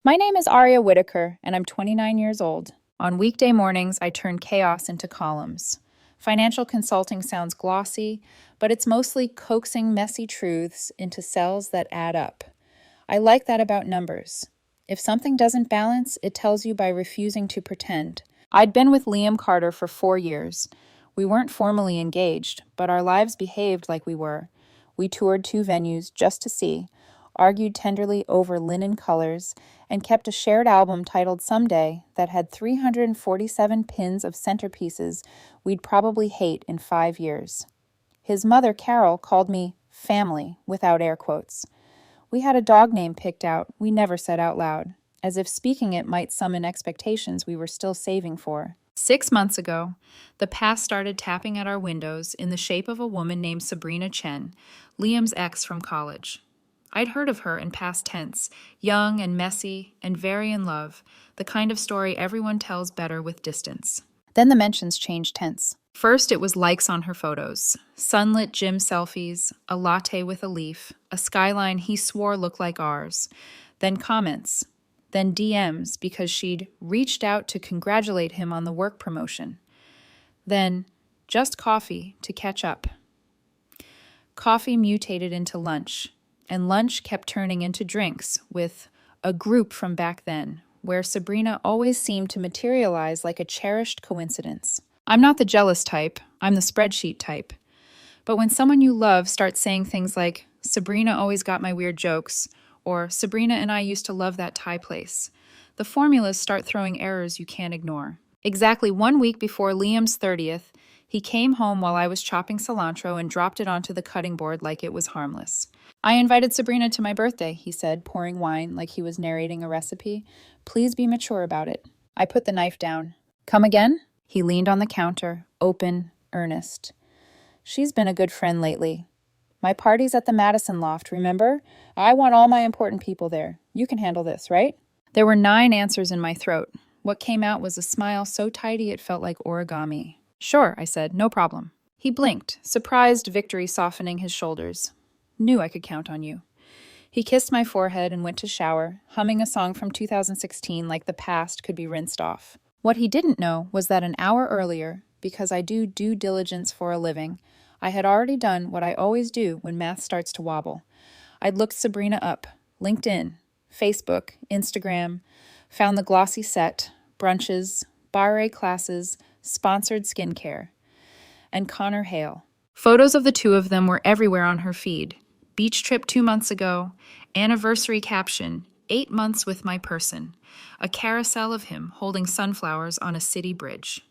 My name is Aria Whitaker, and I'm 29 years old. On weekday mornings, I turn chaos into columns. Financial consulting sounds glossy, but it's mostly coaxing messy truths into cells that add up. I like that about numbers. If something doesn't balance, it tells you by refusing to pretend. I'd been with Liam Carter for 4 years. We weren't formally engaged, but our lives behaved like we were. We toured 2 venues just to see, argued tenderly over linen colors, and kept a shared album titled Someday that had 347 pins of centerpieces we'd probably hate in 5 years. His mother, Carol, called me family without air quotes. We had a dog name picked out we never said out loud, as if speaking it might summon expectations we were still saving for. 6 months ago, the past started tapping at our windows in the shape of a woman named Sabrina Chen, Liam's ex from college. I'd heard of her in past tense, young and messy and very in love, the kind of story everyone tells better with distance. Then the mentions changed tense. First, it was likes on her photos, sunlit gym selfies, a latte with a leaf, a skyline he swore looked like ours, then comments, then DMs because she'd reached out to congratulate him on the work promotion, then just coffee to catch up. Coffee mutated into lunch, and lunch kept turning into drinks with a group from back then, where Sabrina always seemed to materialize like a cherished coincidence. I'm not the jealous type, I'm the spreadsheet type. But when someone you love starts saying things like, Sabrina always got my weird jokes, or Sabrina and I used to love that Thai place, the formulas start throwing errors you can't ignore. Exactly 1 week before Liam's 30th, he came home while I was chopping cilantro and dropped it onto the cutting board like it was harmless. I invited Sabrina to my birthday, he said, pouring wine like he was narrating a recipe. Please be mature about it. I put the knife down. Come again? He leaned on the counter, open, earnest. She's been a good friend lately. My party's at the Madison Loft, remember? I want all my important people there. You can handle this, right? There were 9 answers in my throat. What came out was a smile so tidy it felt like origami. Sure, I said, no problem. He blinked, surprised victory softening his shoulders. Knew I could count on you. He kissed my forehead and went to shower, humming a song from 2016 like the past could be rinsed off. What he didn't know was that an hour earlier, because I do due diligence for a living, I had already done what I always do when math starts to wobble. I'd looked Sabrina up, LinkedIn, Facebook, Instagram, found the glossy set, brunches, barre classes, sponsored skincare, and Connor Hale. Photos of the two of them were everywhere on her feed. Beach trip 2 months ago, anniversary caption, 8 months with my person, a carousel of him holding sunflowers on a city bridge.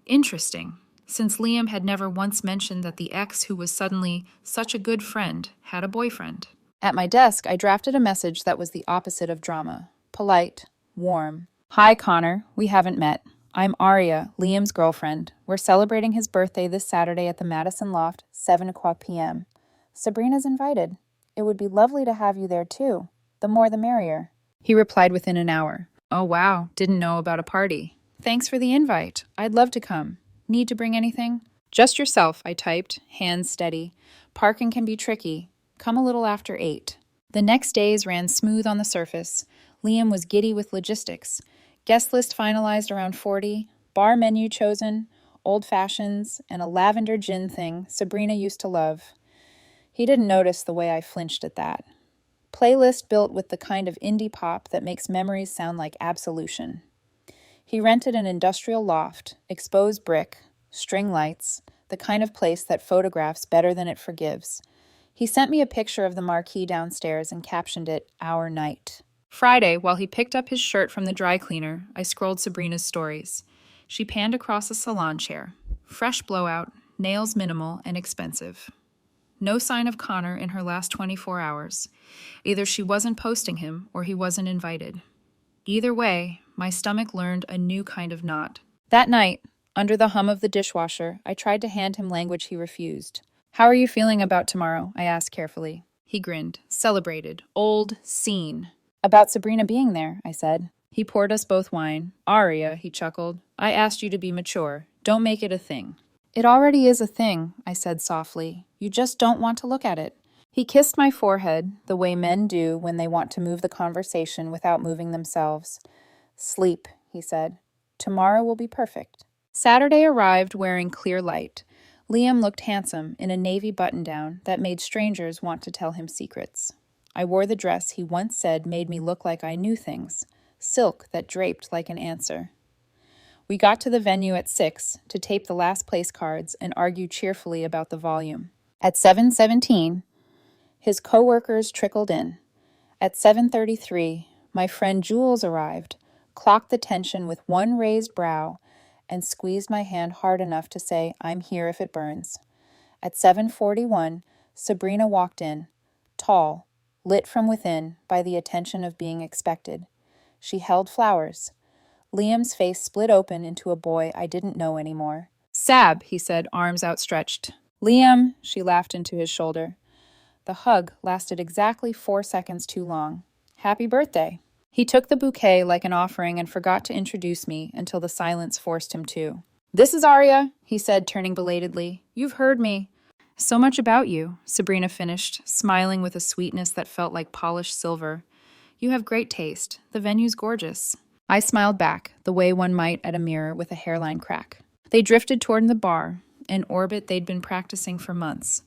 Interesting, since Liam had never once mentioned that the ex who was suddenly such a good friend had a boyfriend. At my desk, I drafted a message that was the opposite of drama. Polite, warm. Hi, Connor. We haven't met. I'm Aria, Liam's girlfriend. We're celebrating his birthday this Saturday at the Madison Loft, 7 o'clock p.m. Sabrina's invited. It would be lovely to have you there, too. The more the merrier. He replied within an hour. Oh, wow. Didn't know about a party. Thanks for the invite. I'd love to come. Need to bring anything? Just yourself, I typed, hands steady. Parking can be tricky. Come a little after 8. The next days ran smooth on the surface. Liam was giddy with logistics. Guest list finalized around 40, bar menu chosen, old fashions, and a lavender gin thing Sabrina used to love. He didn't notice the way I flinched at that. Playlist built with the kind of indie pop that makes memories sound like absolution. He rented an industrial loft, exposed brick, string lights, the kind of place that photographs better than it forgives. He sent me a picture of the marquee downstairs and captioned it, Our Night. Friday, while he picked up his shirt from the dry cleaner, I scrolled Sabrina's stories. She panned across a salon chair. Fresh blowout, nails minimal and expensive. No sign of Connor in her last 24 hours. Either she wasn't posting him or he wasn't invited. Either way, my stomach learned a new kind of knot. That night, under the hum of the dishwasher, I tried to hand him language he refused. How are you feeling about tomorrow? I asked carefully. He grinned, celebrated, old, seen. About Sabrina being there, I said. He poured us both wine. Aria, he chuckled. I asked you to be mature. Don't make it a thing. It already is a thing, I said softly. You just don't want to look at it. He kissed my forehead, the way men do when they want to move the conversation without moving themselves. Sleep, he said. Tomorrow will be perfect. Saturday arrived wearing clear light. Liam looked handsome in a navy button-down that made strangers want to tell him secrets. I wore the dress he once said made me look like I knew things, silk that draped like an answer. We got to the venue at 6 to tape the last place cards and argue cheerfully about the volume. At 7:17, his co-workers trickled in. At 7:33, my friend Jules arrived, clocked the tension with one raised brow, and squeezed my hand hard enough to say, "I'm here if it burns." At 7:41, Sabrina walked in, tall, lit from within by the attention of being expected. She held flowers. Liam's face split open into a boy I didn't know anymore. "Sab," he said, arms outstretched. "Liam," she laughed into his shoulder. The hug lasted exactly 4 seconds too long. "Happy birthday." He took the bouquet like an offering and forgot to introduce me until the silence forced him to. "This is Arya," he said, turning belatedly. "You've heard me." "So much about you," Sabrina finished, smiling with a sweetness that felt like polished silver. "You have great taste. The venue's gorgeous." I smiled back, the way one might at a mirror with a hairline crack. They drifted toward the bar, an orbit they'd been practicing for months.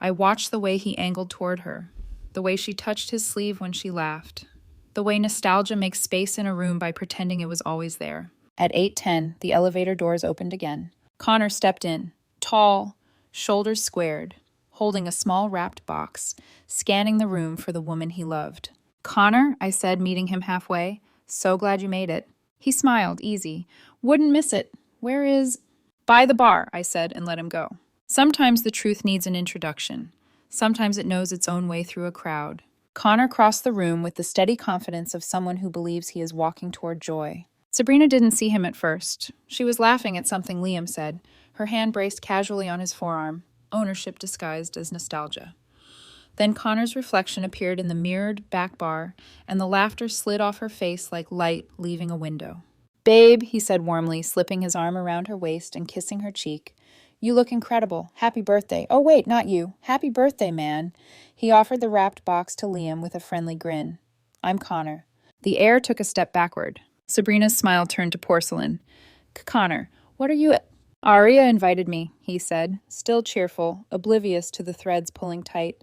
I watched the way he angled toward her, the way she touched his sleeve when she laughed, the way nostalgia makes space in a room by pretending it was always there. At 8:10, the elevator doors opened again. Connor stepped in, tall, shoulders squared, holding a small wrapped box, scanning the room for the woman he loved. "Connor," I said, meeting him halfway, "so glad you made it." He smiled, easy. "Wouldn't miss it. Where is—" "By the bar," I said, and let him go. Sometimes the truth needs an introduction. Sometimes it knows its own way through a crowd. Connor crossed the room with the steady confidence of someone who believes he is walking toward joy. Sabrina didn't see him at first. She was laughing at something Liam said, her hand braced casually on his forearm, ownership disguised as nostalgia. Then Connor's reflection appeared in the mirrored back bar, and the laughter slid off her face like light leaving a window. "Babe," he said warmly, slipping his arm around her waist and kissing her cheek. "You look incredible. Happy birthday. Oh, wait, not you. Happy birthday, man." He offered the wrapped box to Liam with a friendly grin. "I'm Connor." The air took a step backward. Sabrina's smile turned to porcelain. "Connor, what are you—" "Arya invited me," he said, still cheerful, oblivious to the threads pulling tight.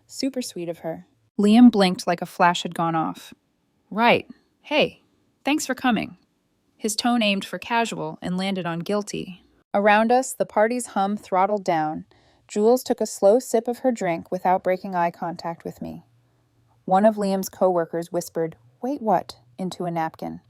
Super sweet of her. Liam blinked like a flash had gone off. "Right. Hey, thanks for coming." His tone aimed for casual and landed on guilty. Around us, the party's hum throttled down. Jules took a slow sip of her drink without breaking eye contact with me. One of Liam's co-workers whispered, "Wait, what?" into a napkin.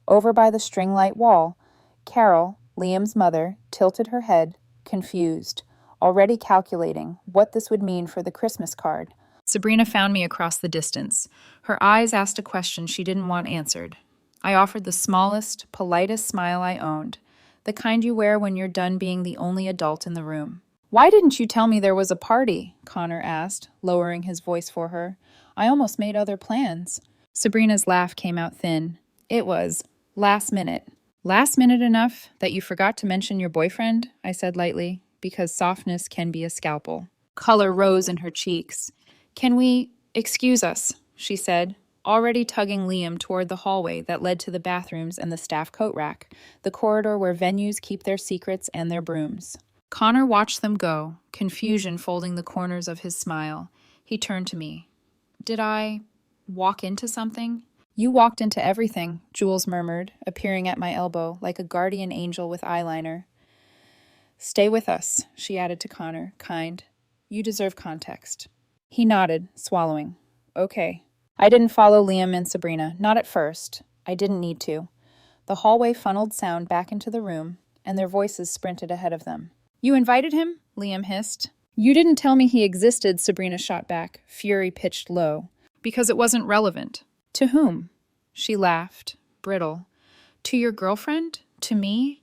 Over by the string light wall, Carol, Liam's mother, tilted her head, confused, already calculating what this would mean for the Christmas card. Sabrina found me across the distance. Her eyes asked a question she didn't want answered. I offered the smallest, politest smile I owned, the kind you wear when you're done being the only adult in the room. "Why didn't you tell me there was a party?" Connor asked, lowering his voice for her. "I almost made other plans." Sabrina's laugh came out thin. "It was last minute." "Last minute enough that you forgot to mention your boyfriend?" I said lightly, because softness can be a scalpel. Color rose in her cheeks. "Can we— excuse us," she said, already tugging Liam toward the hallway that led to the bathrooms and the staff coat rack, the corridor where venues keep their secrets and their brooms. Connor watched them go, confusion folding the corners of his smile. He turned to me. "Did I walk into something?" "You walked into everything," Jules murmured, appearing at my elbow like a guardian angel with eyeliner. "Stay with us," she added to Connor, kind. "You deserve context." He nodded, swallowing. "Okay." I didn't follow Liam and Sabrina, not at first. I didn't need to. The hallway funneled sound back into the room, and their voices sprinted ahead of them. "You invited him?" Liam hissed. "You didn't tell me he existed," Sabrina shot back, fury pitched low. "Because it wasn't relevant." "To whom?" She laughed, brittle. "To your girlfriend? To me?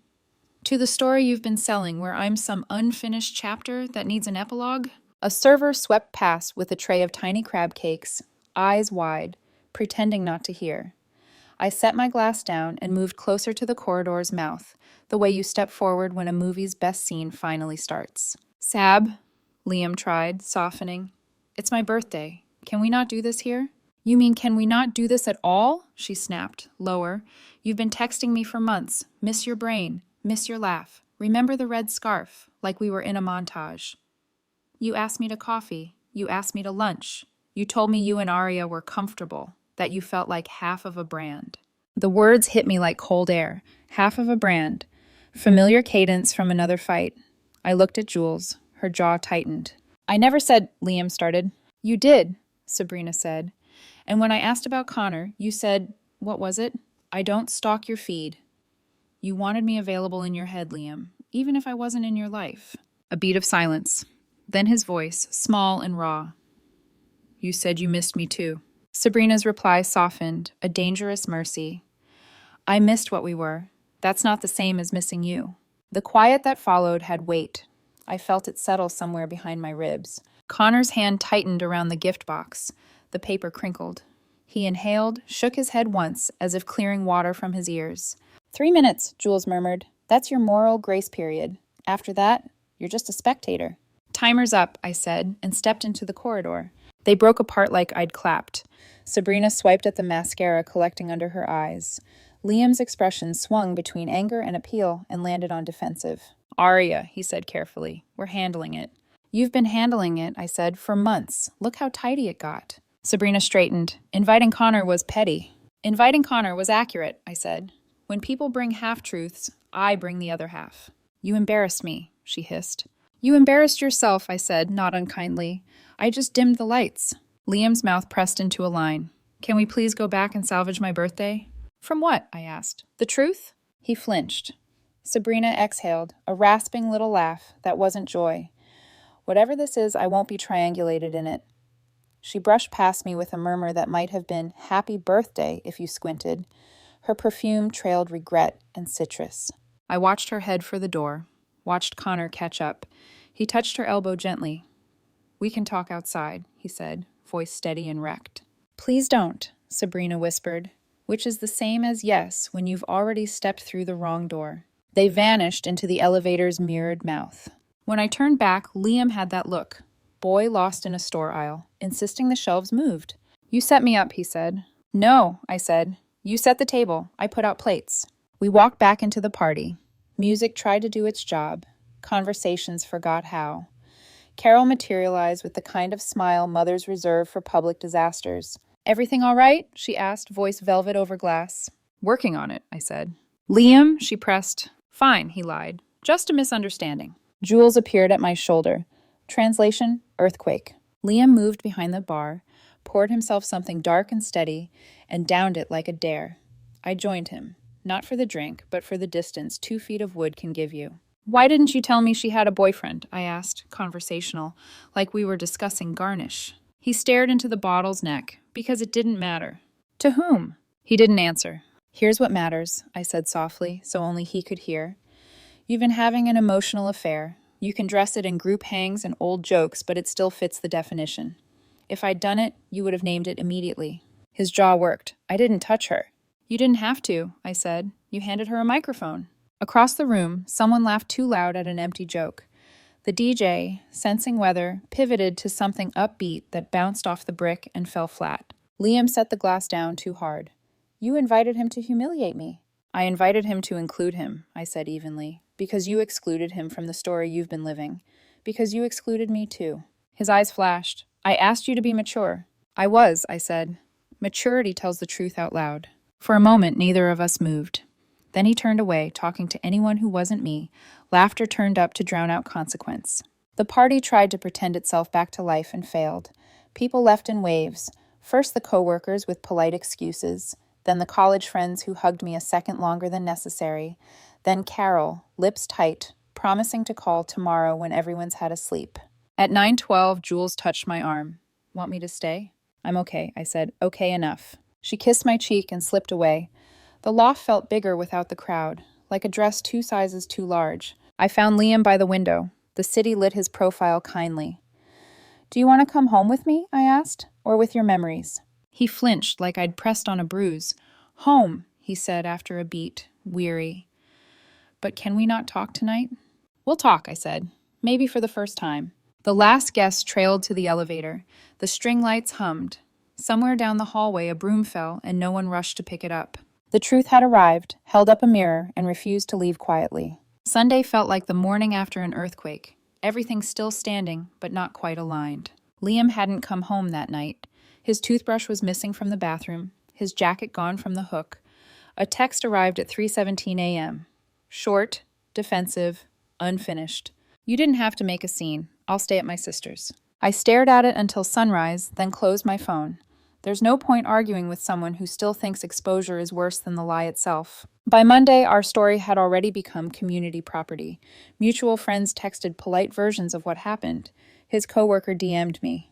To the story you've been selling where I'm some unfinished chapter that needs an epilogue?" A server swept past with a tray of tiny crab cakes, eyes wide, pretending not to hear. I set my glass down and moved closer to the corridor's mouth, the way you step forward when a movie's best scene finally starts. "Sab," Liam tried, softening. It's my birthday. Can we not do this here? You mean, can we not do this at all? She snapped, lower. You've been texting me for months. Miss your brain. Miss your laugh. Remember the red scarf, like we were in a montage. You asked me to coffee. You asked me to lunch. You told me you and Aria were comfortable, that you felt like half of a brand. The words hit me like cold air. Half of a brand. Familiar cadence from another fight. I looked at Jules. Her jaw tightened. I never said, Liam started. You did, Sabrina said. And when I asked about Connor, you said, what was it? I don't stalk your feed. You wanted me available in your head, Liam, even if I wasn't in your life. A beat of silence. Then his voice, small and raw. You said you missed me too. Sabrina's reply softened, a dangerous mercy. I missed what we were. That's not the same as missing you. The quiet that followed had weight. I felt it settle somewhere behind my ribs. Connor's hand tightened around the gift box. The paper crinkled. He inhaled, shook his head once, as if clearing water from his ears. 3 minutes, Jules murmured. That's your moral grace period. After that, you're just a spectator. Timer's up, I said, and stepped into the corridor. They broke apart like I'd clapped. Sabrina swiped at the mascara collecting under her eyes. Liam's expression swung between anger and appeal and landed on defensive. Aria, he said carefully. We're handling it. You've been handling it, I said, for months. Look how tidy it got. Sabrina straightened. Inviting Connor was petty. Inviting Connor was accurate, I said. When people bring half-truths, I bring the other half. You embarrassed me, she hissed. You embarrassed yourself, I said, not unkindly. I just dimmed the lights. Liam's mouth pressed into a line. Can we please go back and salvage my birthday? From what? I asked. The truth? He flinched. Sabrina exhaled, a rasping little laugh that wasn't joy. Whatever this is, I won't be triangulated in it. She brushed past me with a murmur that might have been happy birthday if you squinted. Her perfume trailed regret and citrus. I watched her head for the door, watched Connor catch up. He touched her elbow gently. We can talk outside, he said, voice steady and wrecked. Please don't, Sabrina whispered, which is the same as yes when you've already stepped through the wrong door. They vanished into the elevator's mirrored mouth. When I turned back, Liam had that look. Boy lost in a store aisle, insisting the shelves moved. You set me up, he said. No, I said. You set the table. I put out plates. We walked back into the party. Music tried to do its job. Conversations forgot how. Carol materialized with the kind of smile mothers reserve for public disasters. Everything all right? She asked, voice velvet over glass. Working on it, I said. Liam, she pressed. Fine, he lied. Just a misunderstanding. Jules appeared at my shoulder. Translation, earthquake. Liam moved behind the bar, poured himself something dark and steady, and downed it like a dare. I joined him, not for the drink, but for the distance 2 feet of wood can give you. Why didn't you tell me she had a boyfriend? I asked, conversational, like we were discussing garnish. He stared into the bottle's neck, because it didn't matter. To whom? He didn't answer. Here's what matters, I said softly, so only he could hear. You've been having an emotional affair. You can dress it in group hangs and old jokes, but it still fits the definition. If I'd done it, you would have named it immediately. His jaw worked. I didn't touch her. You didn't have to, I said. You handed her a microphone. Across the room, someone laughed too loud at an empty joke. The DJ, sensing weather, pivoted to something upbeat that bounced off the brick and fell flat. Liam set the glass down too hard. You invited him to humiliate me. I invited him to include him, I said evenly, because you excluded him from the story you've been living. Because you excluded me too. His eyes flashed. I asked you to be mature. I was, I said. Maturity tells the truth out loud. For a moment, neither of us moved. Then he turned away, talking to anyone who wasn't me. Laughter turned up to drown out consequence. The party tried to pretend itself back to life and failed. People left in waves. First the coworkers with polite excuses, then the college friends who hugged me a second longer than necessary, then Carol, lips tight, promising to call tomorrow when everyone's had a sleep. At 9:12, Jules touched my arm. Want me to stay? I'm okay, I said. Okay enough. She kissed my cheek and slipped away. The loft felt bigger without the crowd, like a dress 2 sizes too large. I found Liam by the window. The city lit his profile kindly. Do you want to come home with me? I asked. Or with your memories? He flinched like I'd pressed on a bruise. Home, he said after a beat, weary. But can we not talk tonight? We'll talk, I said. Maybe for the first time. The last guest trailed to the elevator. The string lights hummed. Somewhere down the hallway, a broom fell, and no one rushed to pick it up. The truth had arrived, held up a mirror, and refused to leave quietly. Sunday felt like the morning after an earthquake. Everything still standing, but not quite aligned. Liam hadn't come home that night. His toothbrush was missing from the bathroom, his jacket gone from the hook. A text arrived at 3:17 a.m. Short, defensive, unfinished. You didn't have to make a scene. I'll stay at my sister's. I stared at it until sunrise, then closed my phone. There's no point arguing with someone who still thinks exposure is worse than the lie itself. By Monday, our story had already become community property. Mutual friends texted polite versions of what happened. His coworker DM'd me.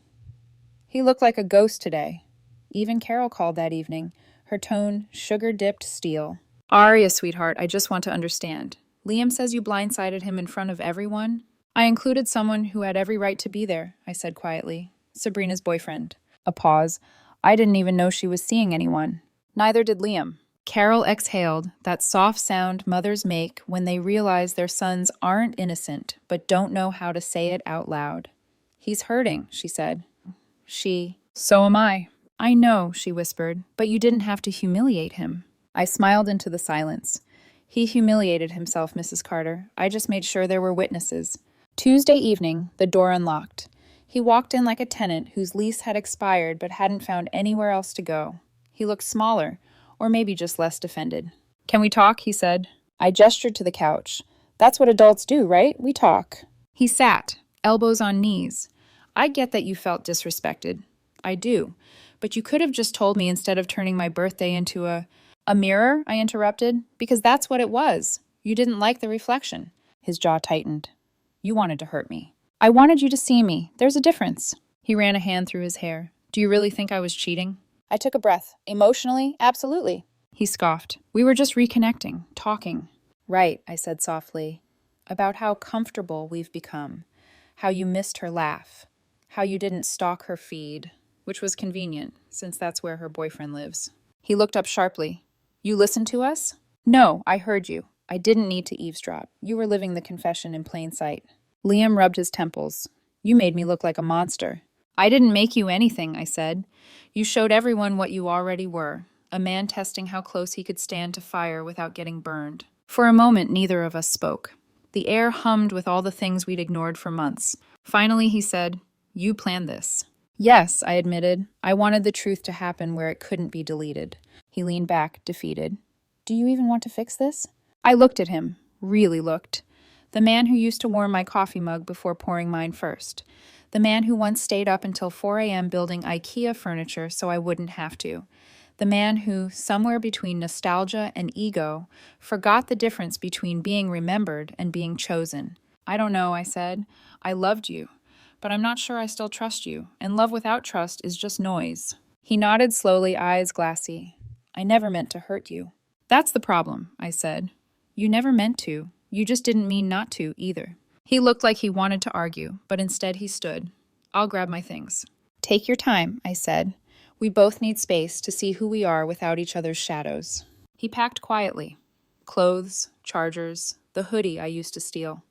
He looked like a ghost today. Even Carol called that evening, her tone sugar-dipped steel. Aria, sweetheart, I just want to understand. Liam says you blindsided him in front of everyone? I included someone who had every right to be there, I said quietly. Sabrina's boyfriend. A pause. I didn't even know she was seeing anyone. Neither did Liam. Carol exhaled, that soft sound mothers make when they realize their sons aren't innocent, but don't know how to say it out loud. He's hurting, she said. So am I. I know, she whispered, but you didn't have to humiliate him. I smiled into the silence. He humiliated himself, Mrs. Carter. I just made sure there were witnesses. Tuesday evening, the door unlocked. He walked in like a tenant whose lease had expired but hadn't found anywhere else to go. He looked smaller, or maybe just less defended. Can we talk? He said. I gestured to the couch. That's what adults do, right? We talk. He sat, elbows on knees. I get that you felt disrespected. I do. But you could have just told me instead of turning my birthday into a mirror, I interrupted, because that's what it was. You didn't like the reflection. His jaw tightened. You wanted to hurt me. I wanted you to see me. There's a difference. He ran a hand through his hair. Do you really think I was cheating? I took a breath. Emotionally, absolutely. He scoffed. We were just reconnecting, talking. Right, I said softly. About how comfortable we've become. How you missed her laugh. How you didn't stalk her feed. Which was convenient, since that's where her boyfriend lives. He looked up sharply. You listened to us? No, I heard you. I didn't need to eavesdrop. You were living the confession in plain sight. Liam rubbed his temples. You made me look like a monster. I didn't make you anything, I said. You showed everyone what you already were, a man testing how close he could stand to fire without getting burned. For a moment, neither of us spoke. The air hummed with all the things we'd ignored for months. Finally, he said, You planned this. Yes, I admitted. I wanted the truth to happen where it couldn't be deleted. He leaned back, defeated. Do you even want to fix this? I looked at him, really looked. The man who used to warm my coffee mug before pouring mine first. The man who once stayed up until 4 a.m. building IKEA furniture so I wouldn't have to. The man who, somewhere between nostalgia and ego, forgot the difference between being remembered and being chosen. I don't know, I said. I loved you. But I'm not sure I still trust you, and love without trust is just noise. He nodded slowly, eyes glassy. I never meant to hurt you. That's the problem, I said. You never meant to. You just didn't mean not to, either. He looked like he wanted to argue, but instead he stood. I'll grab my things. Take your time, I said. We both need space to see who we are without each other's shadows. He packed quietly. Clothes, chargers, the hoodie I used to steal.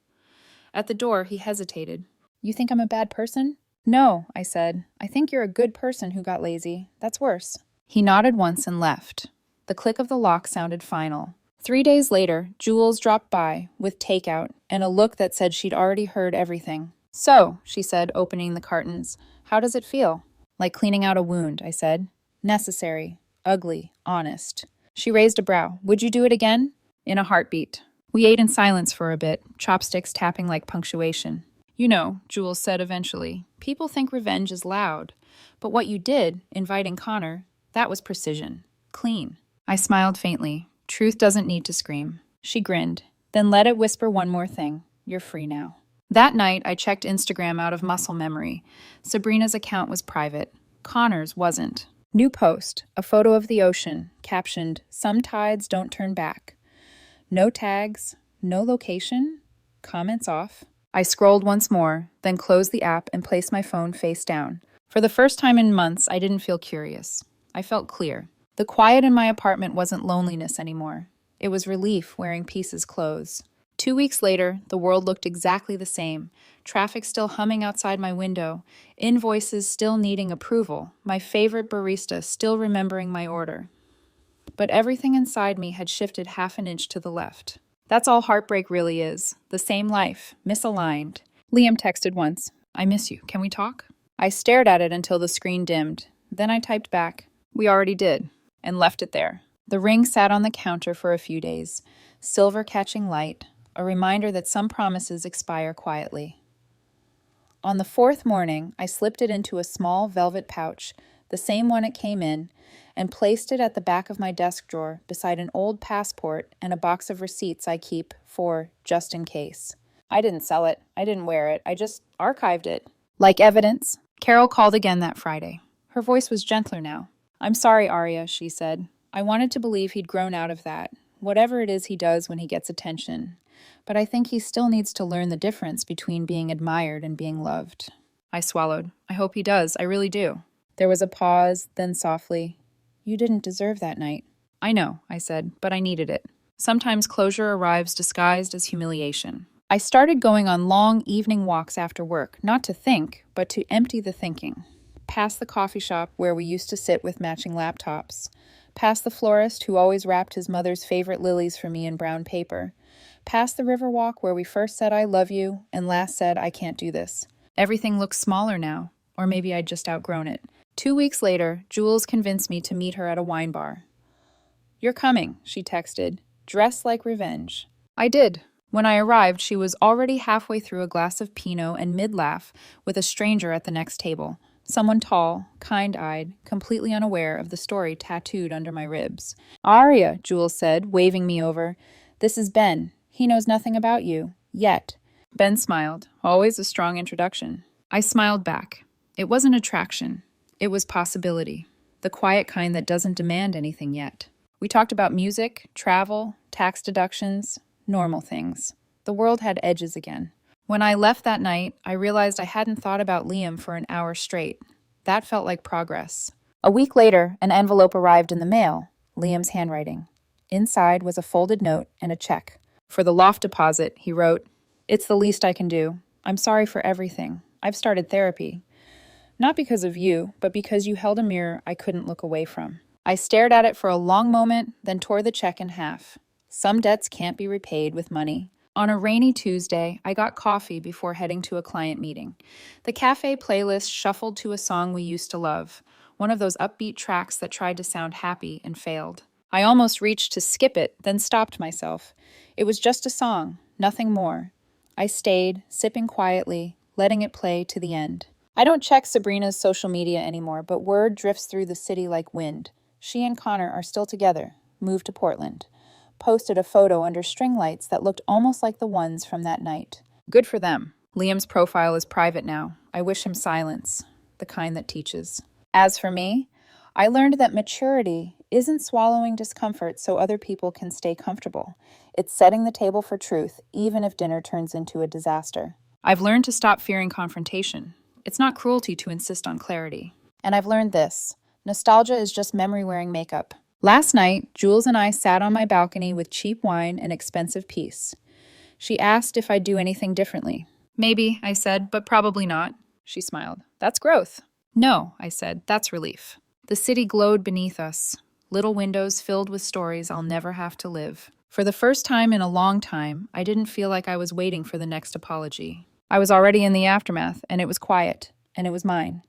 At the door, he hesitated. You think I'm a bad person? No, I said. I think you're a good person who got lazy. That's worse. He nodded once and left. The click of the lock sounded final. 3 days later, Jules dropped by with takeout and a look that said she'd already heard everything. So, she said, opening the cartons, how does it feel? Like cleaning out a wound, I said. Necessary, ugly, honest. She raised a brow. Would you do it again? In a heartbeat. We ate in silence for a bit, chopsticks tapping like punctuation. You know, Jules said eventually, people think revenge is loud. But what you did, inviting Connor, that was precision. Clean. I smiled faintly. Truth doesn't need to scream. She grinned. Then let it whisper one more thing. You're free now. That night, I checked Instagram out of muscle memory. Sabrina's account was private. Connor's wasn't. New post, a photo of the ocean, captioned, Some tides don't turn back. No tags, no location, comments off. I scrolled once more, then closed the app and placed my phone face down. For the first time in months, I didn't feel curious. I felt clear. The quiet in my apartment wasn't loneliness anymore. It was relief wearing Peace's clothes. 2 weeks later, the world looked exactly the same. Traffic still humming outside my window, invoices still needing approval, my favorite barista still remembering my order. But everything inside me had shifted half an inch to the left. That's all heartbreak really is. The same life, misaligned. Liam texted once, "I miss you. Can we talk?" I stared at it until the screen dimmed. Then I typed back, "We already did," and left it there. The ring sat on the counter for a few days, silver catching light, a reminder that some promises expire quietly. On the fourth morning, I slipped it into a small velvet pouch, the same one it came in, and placed it at the back of my desk drawer beside an old passport and a box of receipts I keep for just in case. I didn't sell it. I didn't wear it. I just archived it. Like evidence. Carol called again that Friday. Her voice was gentler now. "I'm sorry, Arya," she said. "I wanted to believe he'd grown out of that, whatever it is he does when he gets attention. But I think he still needs to learn the difference between being admired and being loved." I swallowed. "I hope he does. I really do." There was a pause, then softly, "You didn't deserve that night." "I know," I said, "but I needed it." Sometimes closure arrives disguised as humiliation. I started going on long evening walks after work, not to think, but to empty the thinking. Past the coffee shop where we used to sit with matching laptops. Past the florist who always wrapped his mother's favorite lilies for me in brown paper. Past the riverwalk where we first said "I love you" and last said "I can't do this." Everything looks smaller now, or maybe I'd just outgrown it. 2 weeks later, Jules convinced me to meet her at a wine bar. "You're coming," she texted, "dressed like revenge." I did. When I arrived, she was already halfway through a glass of Pinot and mid-laugh with a stranger at the next table. Someone tall, kind-eyed, completely unaware of the story tattooed under my ribs. "Arya," Jules said, waving me over. "This is Ben. He knows nothing about you. Yet." Ben smiled. Always a strong introduction. I smiled back. It wasn't attraction. It was possibility. The quiet kind that doesn't demand anything yet. We talked about music, travel, tax deductions, normal things. The world had edges again. When I left that night, I realized I hadn't thought about Liam for an hour straight. That felt like progress. A week later, an envelope arrived in the mail, Liam's handwriting. Inside was a folded note and a check. For the loft deposit, he wrote, "It's the least I can do. I'm sorry for everything. I've started therapy. Not because of you, but because you held a mirror I couldn't look away from." I stared at it for a long moment, then tore the check in half. Some debts can't be repaid with money. On a rainy Tuesday, I got coffee before heading to a client meeting. The cafe playlist shuffled to a song we used to love, one of those upbeat tracks that tried to sound happy and failed. I almost reached to skip it, then stopped myself. It was just a song, nothing more. I stayed, sipping quietly, letting it play to the end. I don't check Sabrina's social media anymore, but word drifts through the city like wind. She and Connor are still together, moved to Portland. Posted a photo under string lights that looked almost like the ones from that night. Good for them. Liam's profile is private now. I wish him silence, the kind that teaches. As for me, I learned that maturity isn't swallowing discomfort so other people can stay comfortable. It's setting the table for truth, even if dinner turns into a disaster. I've learned to stop fearing confrontation. It's not cruelty to insist on clarity. And I've learned this. Nostalgia is just memory wearing makeup. Last night, Jules and I sat on my balcony with cheap wine and expensive peace. She asked if I'd do anything differently. "Maybe," I said, "but probably not." She smiled. "That's growth." "No," I said, "that's relief." The city glowed beneath us, little windows filled with stories I'll never have to live. For the first time in a long time, I didn't feel like I was waiting for the next apology. I was already in the aftermath, and it was quiet, and it was mine.